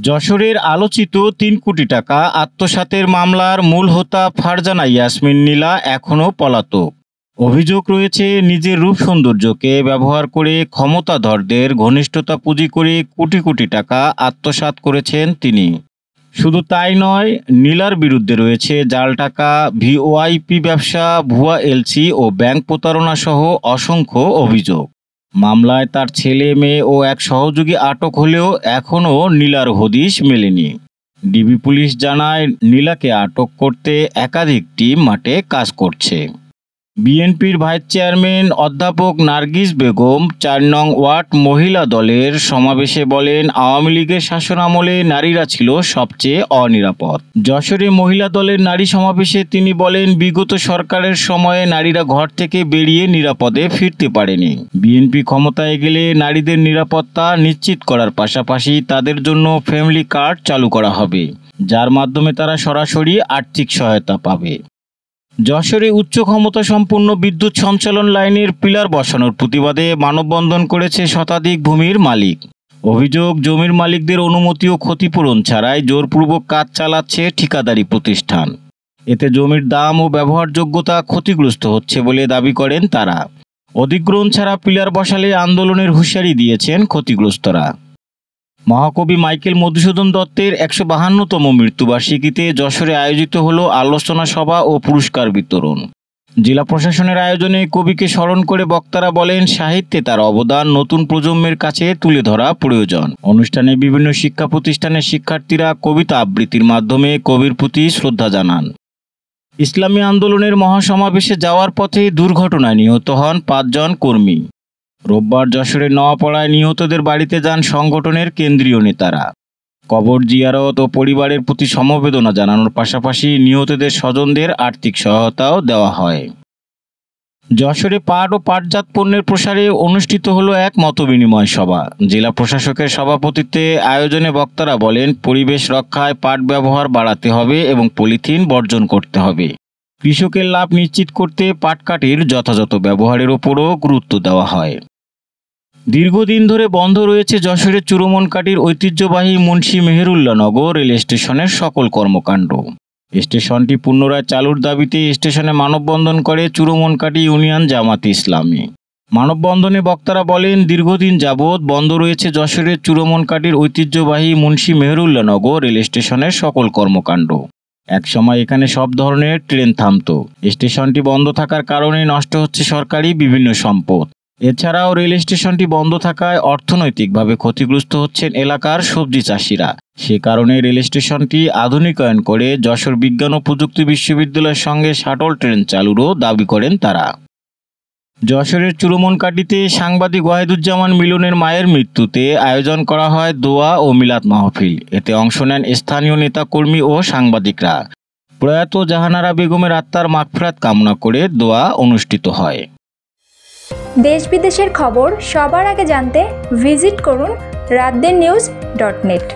যশোরের আলোচিত ৩ কোটি টাকা আত্মসাতের মামলার মূল হোতা ফারজানা ইয়াসমিন নীলা এখনও পলাতক। অভিযোগ রয়েছে, নিজের রূপ সৌন্দর্যকে ব্যবহার করে ক্ষমতাধরদের ঘনিষ্ঠতা পুঁজি করে কোটি কোটি টাকা আত্মসাৎ করেছেন তিনি। শুধু তাই নয়, নীলার বিরুদ্ধে রয়েছে জাল টাকা, ভিওআইপি ব্যবসা, ভুয়া এলসি ও ব্যাংক প্রতারণা সহ অসংখ্য অভিযোগ। মামলায় তার ছেলে, মেয়ে ও এক সহযোগী আটক হলেও এখনও নীলার হদিশ মেলেনি। ডিবি পুলিশ জানায়, নীলাকে আটক করতে একাধিক টিম মাঠে কাজ করছে। বিএনপির ভাইস চেয়ারম্যান অধ্যাপক নার্গিস বেগম ৪ নং ওয়ার্ড মহিলা দলের সমাবেশে বলেন, আওয়ামী লীগের শাসনামলে নারীরা ছিল সবচেয়ে অনিরাপদ। যশোরে মহিলা দলের নারী সমাবেশে তিনি বলেন, বিগত সরকারের সময়ে নারীরা ঘর থেকে বেরিয়ে নিরাপদে ফিরতে পারেনি। বিএনপি ক্ষমতায় গেলে নারীদের নিরাপত্তা নিশ্চিত করার পাশাপাশি তাদের জন্য ফ্যামিলি কার্ড চালু করা হবে, যার মাধ্যমে তারা সরাসরি আর্থিক সহায়তা পাবে। যশোরে উচ্চ ক্ষমতা সম্পন্ন বিদ্যুৎ সঞ্চালন লাইনের পিলার বসানোর প্রতিবাদে মানববন্ধন করেছে শতাধিক ভূমির মালিক। অভিযোগ, জমির মালিকদের অনুমতি ও ক্ষতিপূরণ ছাড়াই জোরপূর্বক কাজ চালাচ্ছে ঠিকাদারি প্রতিষ্ঠান। এতে জমির দাম ও ব্যবহারযোগ্যতা ক্ষতিগ্রস্ত হচ্ছে বলে দাবি করেন তারা। অধিগ্রহণ ছাড়া পিলার বসালে আন্দোলনের হুঁশিয়ারি দিয়েছেন ক্ষতিগ্রস্তরা। মহাকবি মাইকেল মধুসূদন দত্তের ১৫২তম মৃত্যুবার্ষিকীতে যশোরে আয়োজিত হলো আলোচনা সভা ও পুরস্কার বিতরণ। জেলা প্রশাসনের আয়োজনে কবিকে স্মরণ করে বক্তারা বলেন, সাহিত্যে তার অবদান নতুন প্রজন্মের কাছে তুলে ধরা প্রয়োজন। অনুষ্ঠানে বিভিন্ন শিক্ষা প্রতিষ্ঠানের শিক্ষার্থীরা কবিতা আবৃত্তির মাধ্যমে কবির প্রতি শ্রদ্ধা জানান। ইসলামী আন্দোলনের মহাসমাবেশে যাওয়ার পথে দুর্ঘটনায় নিহত হন ৫ জন কর্মী। রোববার যশোরের নওয়াপাড়ায় নিহতদের বাড়িতে যান সংগঠনের কেন্দ্রীয় নেতারা। কবর জিয়ারত ও পরিবারের প্রতি সমবেদনা জানানোর পাশাপাশি নিহতদের স্বজনদের আর্থিক সহায়তাও দেওয়া হয়। যশোরে পাট ও পাটজাত পণ্যের প্রসারে অনুষ্ঠিত হলো এক মতবিনিময় সভা। জেলা প্রশাসকের সভাপতিত্বে আয়োজনে বক্তারা বলেন, পরিবেশ রক্ষায় পাট ব্যবহার বাড়াতে হবে এবং পলিথিন বর্জন করতে হবে। কৃষকের লাভ নিশ্চিত করতে পাটকাঠির যথাযথ ব্যবহারের ওপরও গুরুত্ব দেওয়া হয়। দীর্ঘদিন ধরে বন্ধ রয়েছে যশোরের চুরুমনকাটির ঐতিহ্যবাহী মুন্সি মেহেরুল্লাহনগর রেল স্টেশনের সকল কর্মকাণ্ড। স্টেশনটি পুনরায় চালুর দাবিতে স্টেশনে মানববন্ধন করে চুরুমনকাটি ইউনিয়ন জামাতে ইসলামী। মানববন্ধনে বক্তারা বলেন, দীর্ঘদিন যাবৎ বন্ধ রয়েছে যশোরের চুরুমনকাটির ঐতিহ্যবাহী মুন্সি মেহেরুল্লাহনগর রেল স্টেশনের সকল কর্মকাণ্ড। একসময় এখানে সব ধরনের ট্রেন থামত। স্টেশনটি বন্ধ থাকার কারণে নষ্ট হচ্ছে সরকারি বিভিন্ন সম্পদ। এছাড়াও রেল স্টেশনটি বন্ধ থাকায় অর্থনৈতিকভাবে ক্ষতিগ্রস্ত হচ্ছেন এলাকার সবজি চাষিরা। সে কারণে রেল স্টেশনটি আধুনিকায়ন করে যশোর বিজ্ঞান ও প্রযুক্তি বিশ্ববিদ্যালয়ের সঙ্গে শাটল ট্রেন চালুরও দাবি করেন তারা। যশোরের চুরুমনকাটিতে সাংবাদিক ওয়াহিদুজ্জামান মিলনের মায়ের মৃত্যুতে আয়োজন করা হয় দোয়া ও মিলাদ মাহফিল। এতে অংশ নেন স্থানীয় নেতাকর্মী ও সাংবাদিকরা। প্রয়াত জাহানারা বেগমের আত্মার মাগফিরাত কামনা করে দোয়া অনুষ্ঠিত হয়। দেশ বিদেশের খবর সবার আগে জানতে ভিজিট করুন রাতদিন নিউজ.net।